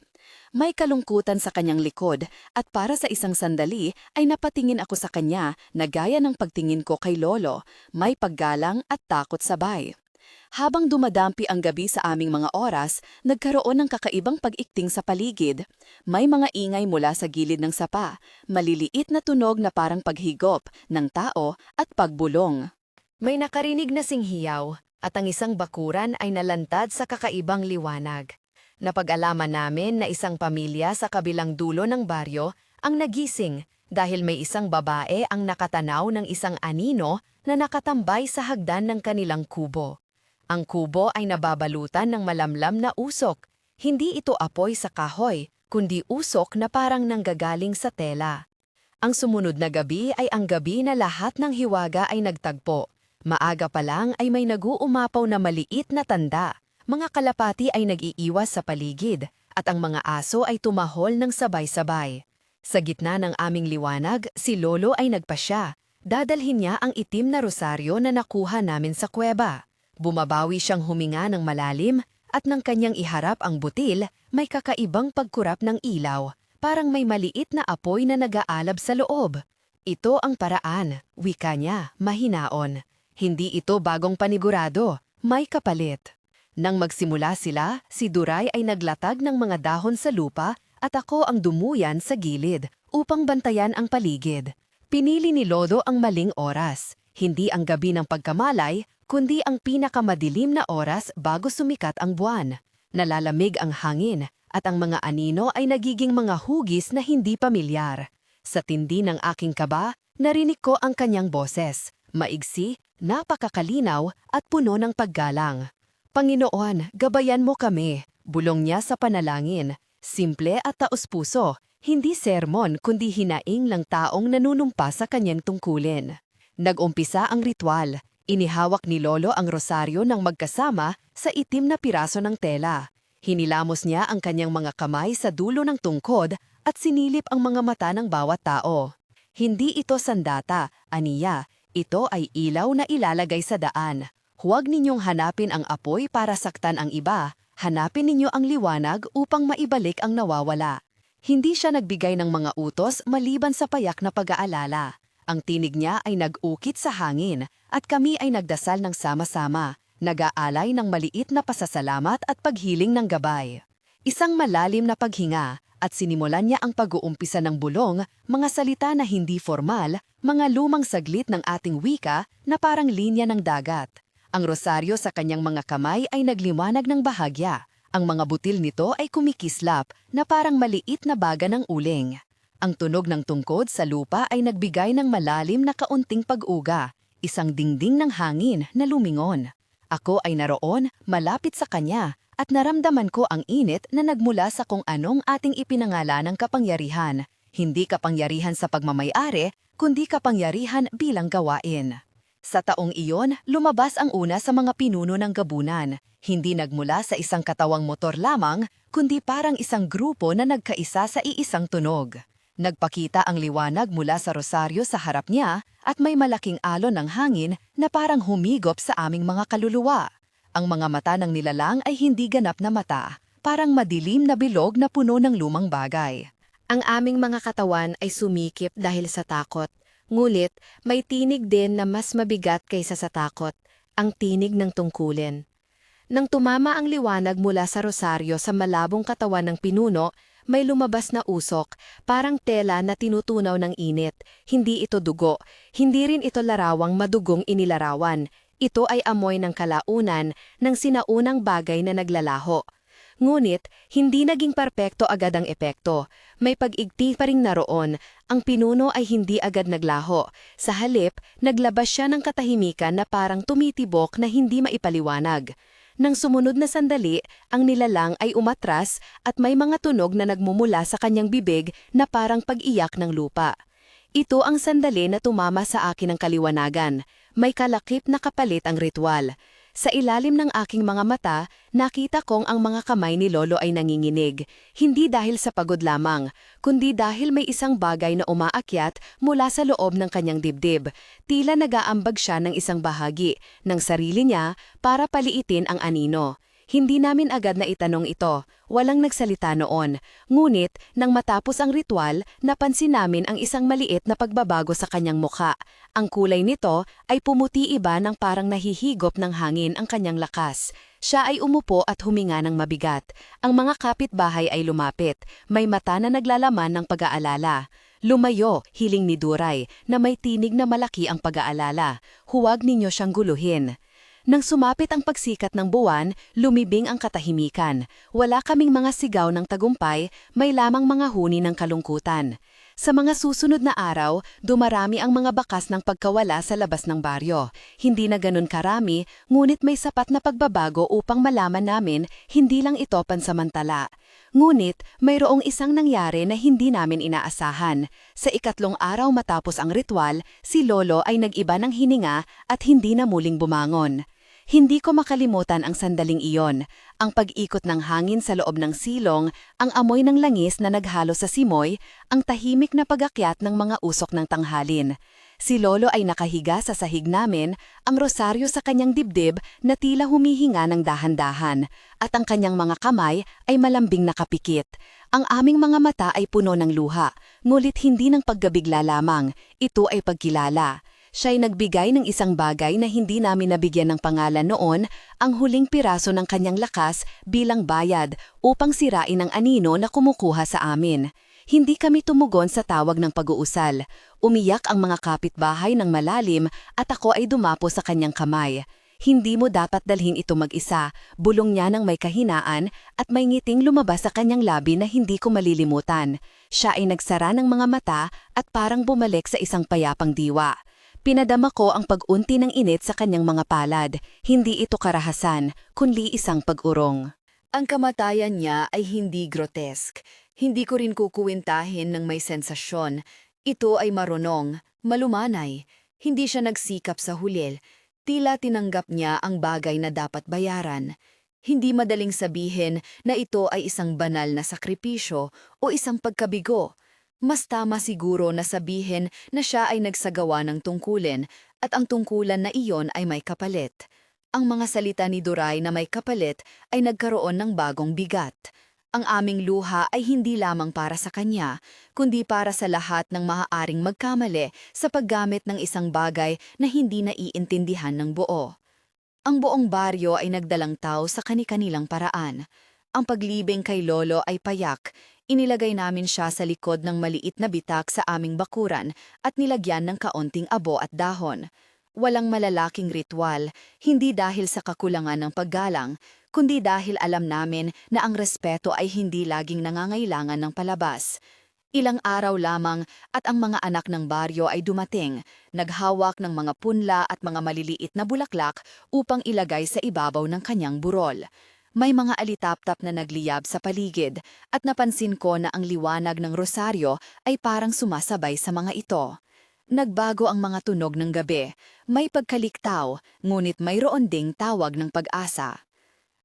May kalungkutan sa kanyang likod at para sa isang sandali ay napatingin ako sa kanya na gaya ng pagtingin ko kay Lolo, may paggalang at takot sabay. Habang dumadampi ang gabi sa aming mga oras, nagkaroon ng kakaibang pag-ikting sa paligid. May mga ingay mula sa gilid ng sapa, maliliit na tunog na parang paghigop ng tao at pagbulong. May nakarinig na singhiyaw at ang isang bakuran ay nalantad sa kakaibang liwanag. Napag-alaman namin na isang pamilya sa kabilang dulo ng baryo ang nagising dahil may isang babae ang nakatanaw ng isang anino na nakatambay sa hagdan ng kanilang kubo. Ang kubo ay nababalutan ng malamlam na usok. Hindi ito apoy sa kahoy, kundi usok na parang nanggagaling sa tela. Ang sumunod na gabi ay ang gabi na lahat ng hiwaga ay nagtagpo. Maaga pa lang ay may nag-uumapaw na maliit na tanda. Mga kalapati ay nag-iiwas sa paligid at ang mga aso ay tumahol ng sabay-sabay. Sa gitna ng aming liwanag, si Lolo ay nagpasya. Dadalhin niya ang itim na rosaryo na nakuha namin sa kuweba. Bumabawi siyang huminga ng malalim at nang kanyang iharap ang butil, may kakaibang pagkurap ng ilaw, parang may maliit na apoy na nag-aalab sa loob. Ito ang paraan, wika niya, mahinaon. Hindi ito bagong panigurado, may kapalit. Nang magsimula sila, si Duray ay naglatag ng mga dahon sa lupa at ako ang dumuyan sa gilid upang bantayan ang paligid. Pinili ni Lodo ang maling oras, hindi ang gabi ng pagkamalay, kundi ang pinakamadilim na oras bago sumikat ang buwan. Nalalamig ang hangin at ang mga anino ay nagiging mga hugis na hindi pamilyar. Sa tindi ng aking kaba, narinig ko ang kanyang boses, maigsi, napakakalinaw at puno ng paggalang. Panginoon, gabayan mo kami, bulong niya sa panalangin. Simple at taos-puso, hindi sermon kundi hinaing lang taong nanunumpa sa kanyang tungkulin. Nag-umpisa ang ritual. Inihawak ni Lolo ang rosaryo ng magkasama sa itim na piraso ng tela. Hinilamos niya ang kanyang mga kamay sa dulo ng tungkod at sinilip ang mga mata ng bawat tao. Hindi ito sandata, aniya. Ito ay ilaw na ilalagay sa daan. Huwag ninyong hanapin ang apoy para saktan ang iba. Hanapin ninyo ang liwanag upang maibalik ang nawawala. Hindi siya nagbigay ng mga utos maliban sa payak na pag-aalala. Ang tinig niya ay nag-ukit sa hangin at kami ay nagdasal ng sama-sama, nag-aalay ng maliit na pasasalamat at paghiling ng gabay. Isang malalim na paghinga at sinimulan niya ang pag-uumpisa ng bulong, mga salita na hindi formal, mga lumang saglit ng ating wika na parang linya ng dagat. Ang rosaryo sa kanyang mga kamay ay nagliwanag ng bahagya. Ang mga butil nito ay kumikislap na parang maliit na baga ng uling. Ang tunog ng tungkod sa lupa ay nagbigay ng malalim na kaunting pag-uga, isang dingding ng hangin na lumingon. Ako ay naroon, malapit sa kanya, at naramdaman ko ang init na nagmula sa kung anong ating ipinangalanang kapangyarihan. Hindi kapangyarihan sa pagmamayari, kundi kapangyarihan bilang gawain. Sa taong iyon, lumabas ang una sa mga pinuno ng gabunan. Hindi nagmula sa isang katawang motor lamang, kundi parang isang grupo na nagkaisa sa iisang tunog. Nagpakita ang liwanag mula sa rosaryo sa harap niya at may malaking alon ng hangin na parang humigop sa aming mga kaluluwa. Ang mga mata ng nilalang ay hindi ganap na mata, parang madilim na bilog na puno ng lumang bagay. Ang aming mga katawan ay sumikip dahil sa takot. Ngunit may tinig din na mas mabigat kaysa sa takot, ang tinig ng tungkulin. Nang tumama ang liwanag mula sa rosaryo sa malabong katawan ng pinuno, may lumabas na usok, parang tela na tinutunaw ng init. Hindi ito dugo, hindi rin ito larawang madugong inilarawan. Ito ay amoy ng kalaunan ng sinaunang bagay na naglalaho. Ngunit, hindi naging perpekto agad ang epekto. May pag-igti pa ring naroon. Ang pinuno ay hindi agad naglaho. Sa halip, naglabas siya ng katahimikan na parang tumitibok na hindi maipaliwanag. Nang sumunod na sandali, ang nilalang ay umatras at may mga tunog na nagmumula sa kanyang bibig na parang pag-iyak ng lupa. Ito ang sandali na tumama sa akin ng kaliwanagan. May kalakip na kapalit ang ritual. Sa ilalim ng aking mga mata, nakita kong ang mga kamay ni Lolo ay nanginginig. Hindi dahil sa pagod lamang, kundi dahil may isang bagay na umaakyat mula sa loob ng kanyang dibdib. Tila nag-aambag siya ng isang bahagi ng sarili niya para paliitin ang anino. Hindi namin agad na itanong ito, walang nagsalita noon. Ngunit, nang matapos ang ritual, napansin namin ang isang maliit na pagbabago sa kanyang mukha. Ang kulay nito ay pumuti iba ng parang nahihigop ng hangin ang kanyang lakas. Siya ay umupo at huminga ng mabigat. Ang mga kapitbahay ay lumapit, may mata na naglalaman ng pag-aalala. Lumayo, hiling ni Duray, na may tinig na malaki ang pag-aalala. Huwag ninyo siyang guluhin. Nang sumapit ang pagsikat ng buwan, lumibing ang katahimikan. Wala kaming mga sigaw ng tagumpay, may lamang mga huni ng kalungkutan. Sa mga susunod na araw, dumarami ang mga bakas ng pagkawala sa labas ng baryo. Hindi na ganun karami, ngunit may sapat na pagbabago upang malaman namin hindi lang ito pansamantala. Ngunit mayroong isang nangyari na hindi namin inaasahan. Sa ikatlong araw matapos ang ritual, si Lolo ay nag-iba ng hininga at hindi na muling bumangon. Hindi ko makalimutan ang sandaling iyon, ang pag-ikot ng hangin sa loob ng silong, ang amoy ng langis na naghalo sa simoy, ang tahimik na pag-akyat ng mga usok ng tanghalin. Si Lolo ay nakahiga sa sahig namin, ang rosaryo sa kanyang dibdib na tila humihinga ng dahan-dahan, at ang kanyang mga kamay ay malambing nakapikit. Ang aming mga mata ay puno ng luha, ngunit hindi ng paggabigla lamang, ito ay pagkilala. Siya'y nagbigay ng isang bagay na hindi namin nabigyan ng pangalan noon, ang huling piraso ng kanyang lakas bilang bayad upang sirain ang anino na kumukuha sa amin. Hindi kami tumugon sa tawag ng pag-uusal. Umiyak ang mga kapitbahay ng malalim at ako ay dumapo sa kanyang kamay. Hindi mo dapat dalhin ito mag-isa, bulong niya ng may kahinaan at may ngiting lumabas sa kanyang labi na hindi ko malilimutan. Siya ay nagsara ng mga mata at parang bumalik sa isang payapang diwa. Pinadama ko ang pag-unti ng init sa kanyang mga palad. Hindi ito karahasan, kundi isang pag-urong. Ang kamatayan niya ay hindi grotesk. Hindi ko rin kukuwintahin ng may sensasyon. Ito ay marunong, malumanay. Hindi siya nagsikap sa hulil. Tila tinanggap niya ang bagay na dapat bayaran. Hindi madaling sabihin na ito ay isang banal na sakripisyo o isang pagkabigo. Mas tama siguro na sabihin na siya ay nagsagawa ng tungkulin at ang tungkulan na iyon ay may kapalit. Ang mga salita ni Duray na may kapalit ay nagkaroon ng bagong bigat. Ang aming luha ay hindi lamang para sa kanya, kundi para sa lahat ng maaaring magkamali sa paggamit ng isang bagay na hindi naiintindihan ng buo. Ang buong baryo ay nagdalang tao sa kani-kanilang paraan. Ang paglibing kay Lolo ay payak. Inilagay namin siya sa likod ng maliit na bitak sa aming bakuran at nilagyan ng kaunting abo at dahon. Walang malalaking ritual, hindi dahil sa kakulangan ng paggalang, kundi dahil alam namin na ang respeto ay hindi laging nangangailangan ng palabas. Ilang araw lamang at ang mga anak ng baryo ay dumating, naghawak ng mga punla at mga maliliit na bulaklak upang ilagay sa ibabaw ng kanyang burol. May mga alitaptap na nagliyab sa paligid at napansin ko na ang liwanag ng rosaryo ay parang sumasabay sa mga ito. Nagbago ang mga tunog ng gabi, may pagkaliktaw, ngunit mayroon ding tawag ng pag-asa.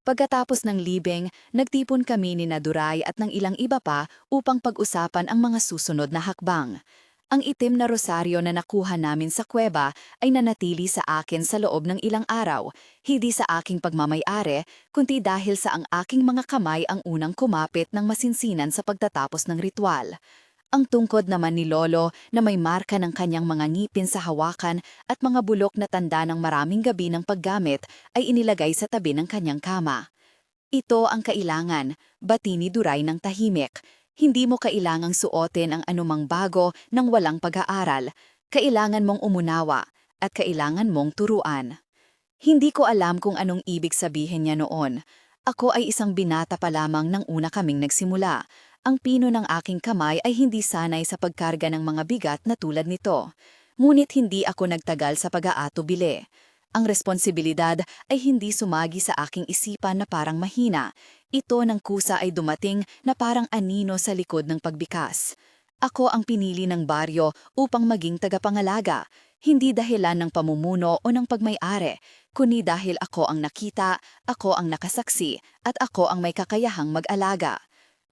Pagkatapos ng libing, nagtipon kami ni Duray at ng ilang iba pa upang pag-usapan ang mga susunod na hakbang. Ang itim na rosaryo na nakuha namin sa kuweba ay nanatili sa akin sa loob ng ilang araw, hindi sa aking pagmamay-ari, kundi dahil sa ang aking mga kamay ang unang kumapit ng masinsinan sa pagtatapos ng ritual. Ang tungkod naman ni Lolo na may marka ng kanyang mga ngipin sa hawakan at mga bulok na tanda ng maraming gabi ng paggamit ay inilagay sa tabi ng kanyang kama. Ito ang kailangan, bati ni Duray ng tahimik. Hindi mo kailangang suotin ang anumang bago nang walang pag-aaral. Kailangan mong umunawa at kailangan mong turuan. Hindi ko alam kung anong ibig sabihin niya noon. Ako ay isang binata pa lamang nang una kaming nagsimula. Ang pino ng aking kamay ay hindi sanay sa pagkarga ng mga bigat na tulad nito. Ngunit hindi ako nagtagal sa pag-aatubili. Ang responsibilidad ay hindi sumagi sa aking isipan na parang mahina. Ito ng kusa ay dumating na parang anino sa likod ng pagbikas. Ako ang pinili ng baryo upang maging tagapangalaga, hindi dahilan ng pamumuno o ng pagmay-ari, kundi dahil ako ang nakita, ako ang nakasaksi, at ako ang may kakayahang mag-alaga.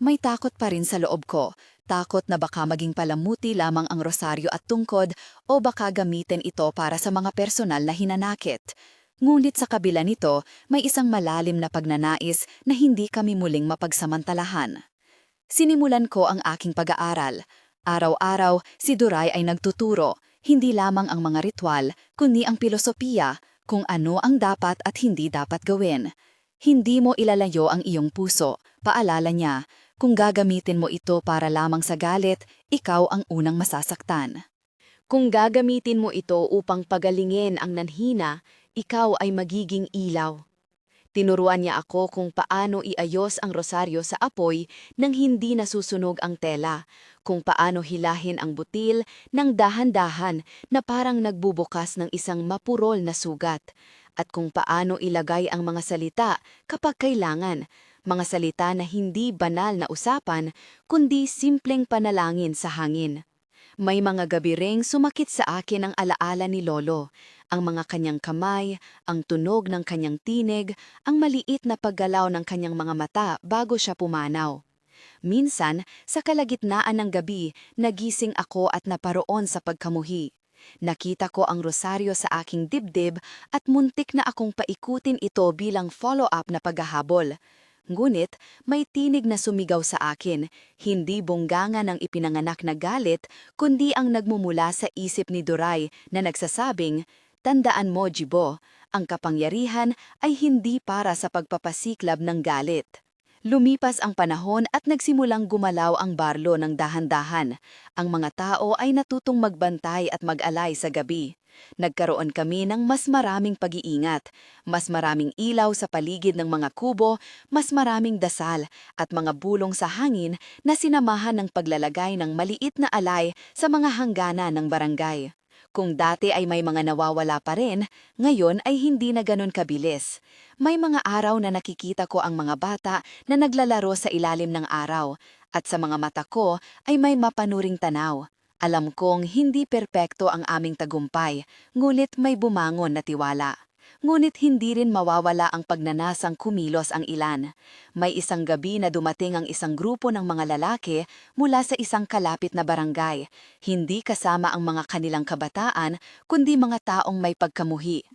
May takot pa rin sa loob ko, takot na baka maging palamuti lamang ang rosaryo at tungkod o baka gamitin ito para sa mga personal na hinanakit. Ngunit sa kabila nito, may isang malalim na pagnanais na hindi kami muling mapagsamantalahan. Sinimulan ko ang aking pag-aaral. Araw-araw, si Duray ay nagtuturo, hindi lamang ang mga ritual, kundi ang pilosopiya, kung ano ang dapat at hindi dapat gawin. Hindi mo ilalayo ang iyong puso, paalala niya. Kung gagamitin mo ito para lamang sa galit, ikaw ang unang masasaktan. Kung gagamitin mo ito upang pagalingin ang nanhina, ikaw ay magiging ilaw. Tinuruan niya ako kung paano iayos ang rosaryo sa apoy nang hindi nasusunog ang tela, kung paano hilahin ang butil ng dahan-dahan na parang nagbubukas ng isang mapurol na sugat, at kung paano ilagay ang mga salita kapag kailangan, mga salita na hindi banal na usapan, kundi simpleng panalangin sa hangin. May mga gabi ring sumakit sa akin ang alaala ni Lolo, ang mga kanyang kamay, ang tunog ng kanyang tinig, ang maliit na paggalaw ng kanyang mga mata bago siya pumanaw. Minsan, sa kalagitnaan ng gabi, nagising ako at naparoon sa pagkamuhi. Nakita ko ang rosaryo sa aking dibdib at muntik na akong paikutin ito bilang follow-up na paghahabol. Ngunit may tinig na sumigaw sa akin, hindi bunganga ng ipinanganak na galit, kundi ang nagmumula sa isip ni Duray na nagsasabing, "Tandaan mo, Jibo, ang kapangyarihan ay hindi para sa pagpapasiklab ng galit." Lumipas ang panahon at nagsimulang gumalaw ang barlo ng dahan-dahan. Ang mga tao ay natutong magbantay at mag-alay sa gabi. Nagkaroon kami ng mas maraming pag-iingat, mas maraming ilaw sa paligid ng mga kubo, mas maraming dasal at mga bulong sa hangin na sinamahan ng paglalagay ng maliit na alay sa mga hangganan ng barangay. Kung dati ay may mga nawawala pa rin, ngayon ay hindi na ganun kabilis. May mga araw na nakikita ko ang mga bata na naglalaro sa ilalim ng araw, at sa mga mata ko ay may mapanuring tanaw. Alam kong hindi perpekto ang aming tagumpay, ngunit may bumangon na tiwala. Ngunit hindi rin mawawala ang pagnanasang kumilos ang ilan. May isang gabi na dumating ang isang grupo ng mga lalaki mula sa isang kalapit na barangay, hindi kasama ang mga kanilang kabataan, kundi mga taong may pagkamuhi.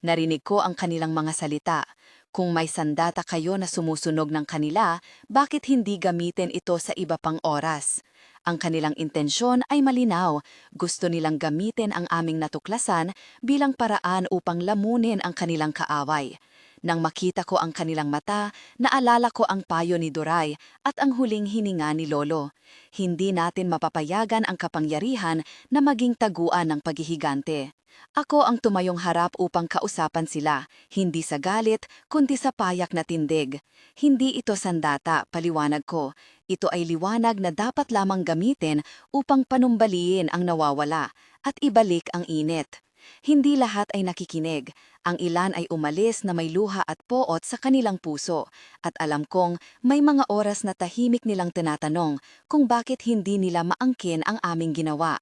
Narinig ko ang kanilang mga salita. Kung may sandata kayo na sumusunog ng kanila, bakit hindi gamitin ito sa iba pang oras? Ang kanilang intensyon ay malinaw. Gusto nilang gamitin ang aming natuklasan bilang paraan upang lamunin ang kanilang kaaway. Nang makita ko ang kanilang mata, naalala ko ang payo ni Duray at ang huling hininga ni Lolo. Hindi natin mapapayagan ang kapangyarihan na maging taguan ng paghihigante. Ako ang tumayong harap upang kausapan sila, hindi sa galit, kundi sa payak na tindig. Hindi ito sandata, paliwanag ko. Ito ay liwanag na dapat lamang gamitin upang panumbaliin ang nawawala at ibalik ang init. Hindi lahat ay nakikinig. Ang ilan ay umalis na may luha at poot sa kanilang puso. At alam kong may mga oras na tahimik nilang tinatanong kung bakit hindi nila maangkin ang aming ginawa.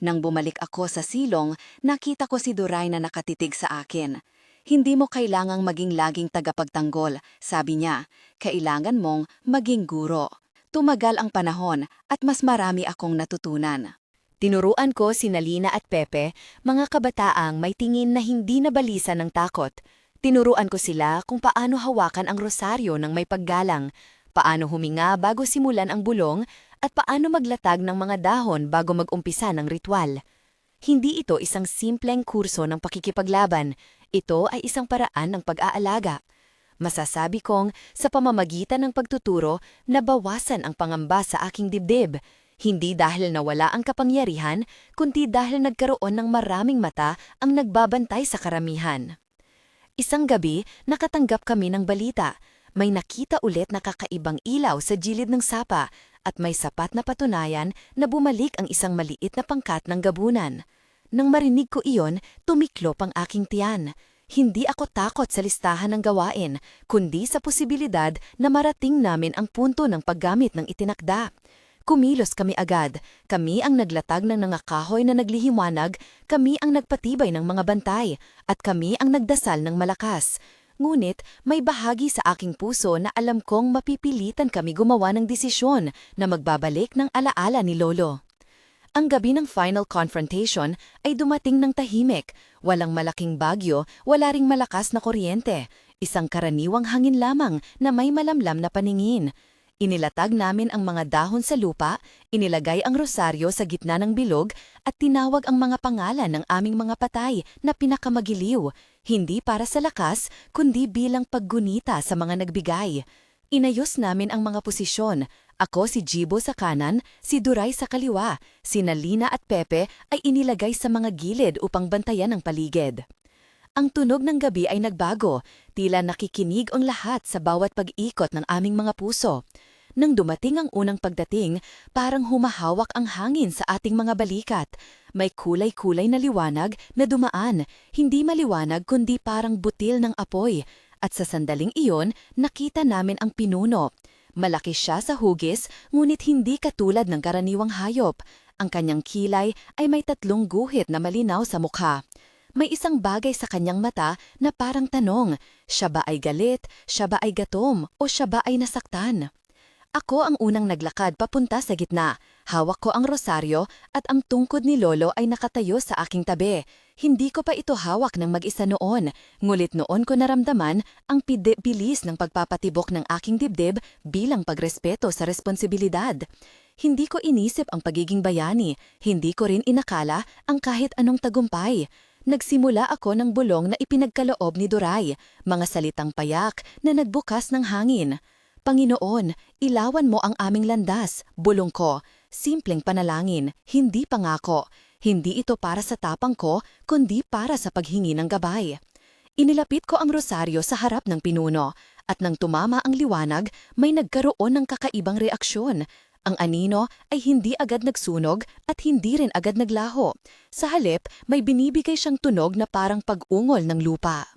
Nang bumalik ako sa silong, nakita ko si Duray na nakatitig sa akin. "Hindi mo kailangang maging laging tagapagtanggol," sabi niya. "Kailangan mong maging guro." Tumagal ang panahon at mas marami akong natutunan. Tinuruan ko si Nalina at Pepe, mga kabataang may tingin na hindi nabalisan ng takot. Tinuruan ko sila kung paano hawakan ang rosaryo ng may paggalang, paano huminga bago simulan ang bulong, at paano maglatag ng mga dahon bago mag-umpisa ng ritual. Hindi ito isang simpleng kurso ng pakikipaglaban, ito ay isang paraan ng pag-aalaga. Masasabi kong sa pamamagitan ng pagtuturo, nabawasan ang pangamba sa aking dibdib. Hindi dahil nawala ang kapangyarihan, kundi dahil nagkaroon ng maraming mata ang nagbabantay sa karamihan. Isang gabi, nakatanggap kami ng balita. May nakita ulit na kakaibang ilaw sa gilid ng sapa at may sapat na patunayan na bumalik ang isang maliit na pangkat ng gabunan. Nang marinig ko iyon, tumiklop ang aking tiyan. Hindi ako takot sa listahan ng gawain, kundi sa posibilidad na marating namin ang punto ng paggamit ng itinakda. Kumilos kami agad. Kami ang naglatag ng nangakahoy na naglihiwanag, kami ang nagpatibay ng mga bantay, at kami ang nagdasal ng malakas. Ngunit may bahagi sa aking puso na alam kong mapipilitan kami gumawa ng desisyon na magbabalik ng alaala ni Lolo. Ang gabi ng final confrontation ay dumating ng tahimik. Walang malaking bagyo, wala ring malakas na kuryente. Isang karaniwang hangin lamang na may malamlam na paningin. Inilatag namin ang mga dahon sa lupa, inilagay ang rosaryo sa gitna ng bilog at tinawag ang mga pangalan ng aming mga patay na pinakamagiliw, hindi para sa lakas kundi bilang paggunita sa mga nagbigay. Inayos namin ang mga posisyon. Ako si Jibo sa kanan, si Duray sa kaliwa, si Nalina at Pepe ay inilagay sa mga gilid upang bantayan ang paligid. Ang tunog ng gabi ay nagbago, tila nakikinig ang lahat sa bawat pag-ikot ng aming mga puso. Nang dumating ang unang pagdating, parang humahawak ang hangin sa ating mga balikat. May kulay-kulay na liwanag na dumaan, hindi maliwanag kundi parang butil ng apoy. At sa sandaling iyon, nakita namin ang pinuno. Malaki siya sa hugis, ngunit hindi katulad ng karaniwang hayop. Ang kanyang kilay ay may 3 guhit na malinaw sa mukha. May isang bagay sa kanyang mata na parang tanong, siya ba ay galit, siya ba ay gatom, o siya ba ay nasaktan? Ako ang unang naglakad papunta sa gitna. Hawak ko ang rosaryo at ang tungkod ni Lolo ay nakatayo sa aking tabi. Hindi ko pa ito hawak ng mag-isa noon, ngulit noon ko naramdaman ang bilis ng pagpapatibok ng aking dibdib bilang pagrespeto sa responsibilidad. Hindi ko inisip ang pagiging bayani, hindi ko rin inakala ang kahit anong tagumpay. Nagsimula ako ng bulong na ipinagkaloob ni Duray, mga salitang payak na nagbukas ng hangin. Panginoon, ilawan mo ang aming landas, bulong ko. Simpleng panalangin, hindi pangako. Hindi ito para sa tapang ko, kundi para sa paghingi ng gabay. Inilapit ko ang rosaryo sa harap ng pinuno, at nang tumama ang liwanag, may nagkaroon ng kakaibang reaksyon. Ang anino ay hindi agad nagsunog at hindi rin agad naglaho. Sa halip, may binibigay siyang tunog na parang pag-ungol ng lupa.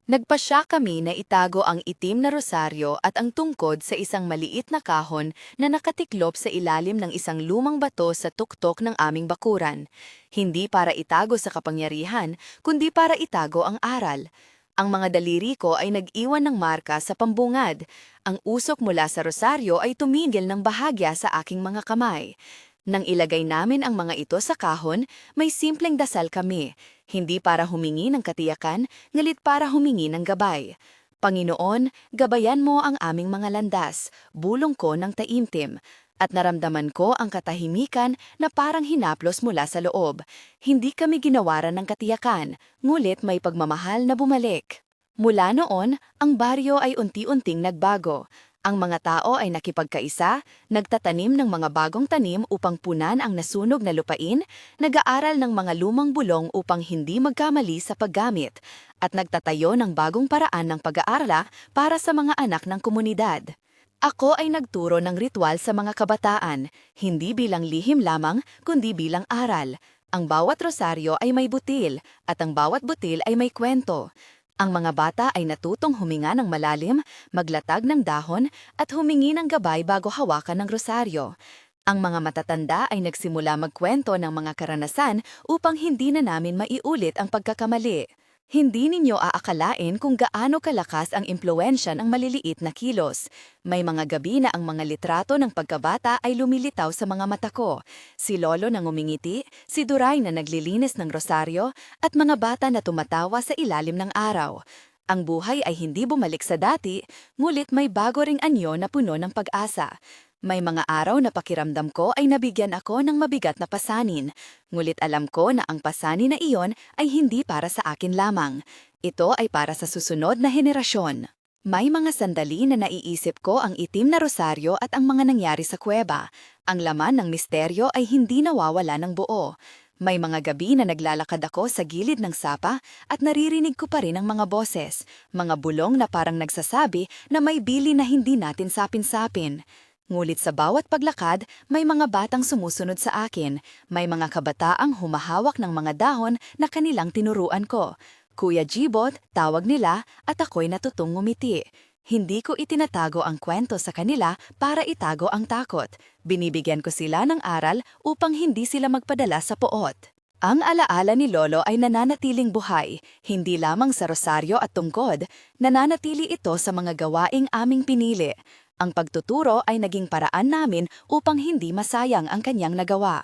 Nagpasya kami na itago ang itim na rosaryo at ang tungkod sa isang maliit na kahon na nakatiklop sa ilalim ng isang lumang bato sa tuktok ng aming bakuran. Hindi para itago sa kapangyarihan, kundi para itago ang aral. Ang mga daliri ko ay nag-iwan ng marka sa pambungad. Ang usok mula sa rosaryo ay tumigil ng bahagya sa aking mga kamay. Nang ilagay namin ang mga ito sa kahon, may simpleng dasal kami. Hindi para humingi ng katiyakan, ngalit para humingi ng gabay. Panginoon, gabayan mo ang aming mga landas, bulong ko ng taimtim. At naramdaman ko ang katahimikan na parang hinaplos mula sa loob. Hindi kami ginawaran ng katiyakan, ngulit may pagmamahal na bumalik. Mula noon, ang baryo ay unti-unting nagbago. Ang mga tao ay nakipagkaisa, nagtatanim ng mga bagong tanim upang punan ang nasunog na lupain, nag-aaral ng mga lumang bulong upang hindi magkamali sa paggamit, at nagtatayo ng bagong paraan ng pag-aarala para sa mga anak ng komunidad. Ako ay nagturo ng ritual sa mga kabataan, hindi bilang lihim lamang, kundi bilang aral. Ang bawat rosaryo ay may butil, at ang bawat butil ay may kwento. Ang mga bata ay natutong huminga ng malalim, maglatag ng dahon, at humingi ng gabay bago hawakan ng rosaryo. Ang mga matatanda ay nagsimula magkwento ng mga karanasan upang hindi na namin maiulit ang pagkakamali. Hindi ninyo aakalain kung gaano kalakas ang impluwensya ng maliliit na kilos. May mga gabi na ang mga litrato ng pagkabata ay lumilitaw sa mga mata ko. Si Lolo na ngumingiti, si Duray na naglilinis ng rosaryo, at mga bata na tumatawa sa ilalim ng araw. Ang buhay ay hindi bumalik sa dati, ngulit may bago ring anyo na puno ng pag-asa. May mga araw na pakiramdam ko ay nabigyan ako ng mabigat na pasanin, ngulit alam ko na ang pasanin na iyon ay hindi para sa akin lamang. Ito ay para sa susunod na henerasyon. May mga sandali na naiisip ko ang itim na rosaryo at ang mga nangyari sa kuweba. Ang laman ng misteryo ay hindi nawawala ng buo. May mga gabi na naglalakad ako sa gilid ng sapa at naririnig ko pa rin ang mga boses, mga bulong na parang nagsasabi na may bili na hindi natin sapin-sapin. Ngulit sa bawat paglakad, may mga batang sumusunod sa akin, may mga kabataang humahawak ng mga dahon na kanilang tinuruan ko. Kuya Jibot, tawag nila, at ako'y natutong ngumiti. Hindi ko itinatago ang kwento sa kanila para itago ang takot. Binibigyan ko sila ng aral upang hindi sila magpadala sa poot. Ang alaala ni Lolo ay nananatiling buhay, hindi lamang sa rosaryo at tungkod, nananatili ito sa mga gawaing aming pinili. Ang pagtuturo ay naging paraan namin upang hindi masayang ang kanyang nagawa.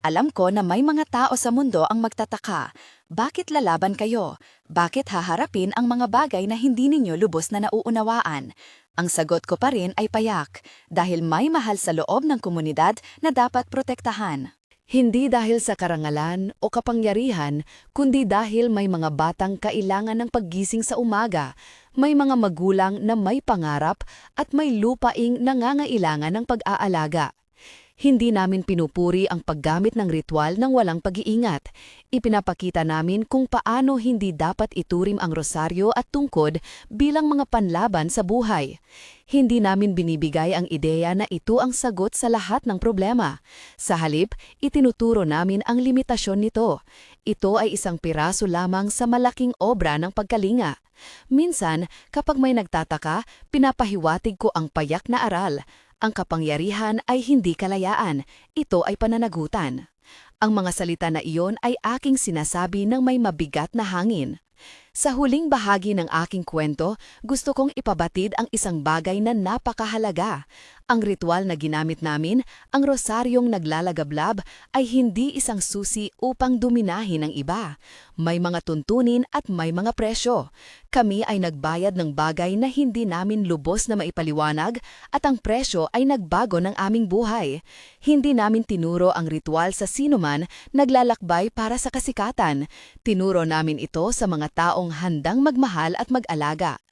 Alam ko na may mga tao sa mundo ang magtataka. Bakit lalaban kayo? Bakit haharapin ang mga bagay na hindi ninyo lubos na nauunawaan? Ang sagot ko pa rin ay payak, dahil may mahal sa loob ng komunidad na dapat protektahan. Hindi dahil sa karangalan o kapangyarihan, kundi dahil may mga batang kailangan ng paggising sa umaga, may mga magulang na may pangarap at may lupaing nangangailangan ng pag-aalaga. Hindi namin pinupuri ang paggamit ng ritual ng walang pag-iingat. Ipinapakita namin kung paano hindi dapat ituring ang rosaryo at tungkod bilang mga panlaban sa buhay. Hindi namin binibigay ang ideya na ito ang sagot sa lahat ng problema. Sa halip, itinuturo namin ang limitasyon nito. Ito ay isang piraso lamang sa malaking obra ng pagkalinga. Minsan, kapag may nagtataka, pinapahiwatig ko ang payak na aral. Ang kapangyarihan ay hindi kalayaan, ito ay pananagutan. Ang mga salita na iyon ay aking sinasabi ng may mabigat na hangin. Sa huling bahagi ng aking kwento, gusto kong ipabatid ang isang bagay na napakahalaga. Ang ritual na ginamit namin, ang rosaryong naglalagablab, ay hindi isang susi upang duminahin ang iba. May mga tuntunin at may mga presyo. Kami ay nagbayad ng bagay na hindi namin lubos na maipaliwanag at ang presyo ay nagbago ng aming buhay. Hindi namin tinuro ang ritual sa sinuman naglalakbay para sa kasikatan. Tinuro namin ito sa mga taong handang magmahal at mag-alaga.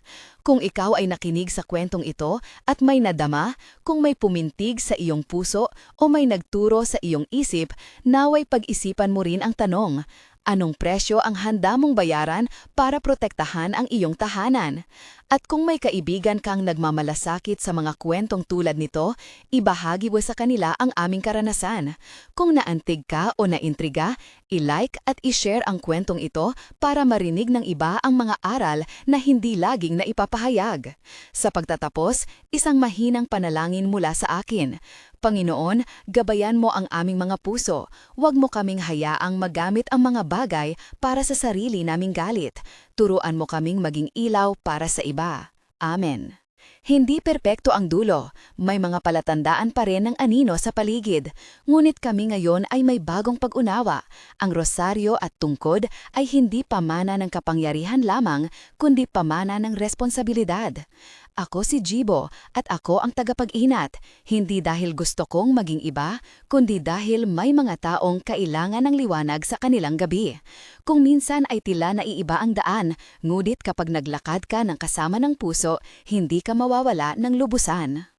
Kung ikaw ay nakinig sa kwentong ito at may nadama, kung may pumintig sa iyong puso o may nagturo sa iyong isip, naway pag-isipan mo rin ang tanong, anong presyo ang handa mong bayaran para protektahan ang iyong tahanan? At kung may kaibigan kang nagmamalasakit sa mga kwentong tulad nito, ibahagi mo sa kanila ang aming karanasan. Kung naantig ka o naintriga, i-like at i-share ang kwentong ito para marinig ng iba ang mga aral na hindi laging naipapahayag. Sa pagtatapos, isang mahinang panalangin mula sa akin. Panginoon, gabayan mo ang aming mga puso. Huwag mo kaming hayaang magamit ang mga bagay para sa sarili naming galit. Turuan mo kaming maging ilaw para sa iba. Amen. Hindi perpekto ang dulo. May mga palatandaan pa rin ng anino sa paligid. Ngunit kami ngayon ay may bagong pag-unawa. Ang rosaryo at tungkod ay hindi pamana ng kapangyarihan lamang, kundi pamana ng responsibilidad. Ako si Jibo at ako ang tagapag-inat, hindi dahil gusto kong maging iba, kundi dahil may mga taong kailangan ng liwanag sa kanilang gabi. Kung minsan ay tila naiiba ang daan, ngunit kapag naglakad ka ng kasama ng puso, hindi ka mawawala ng lubusan.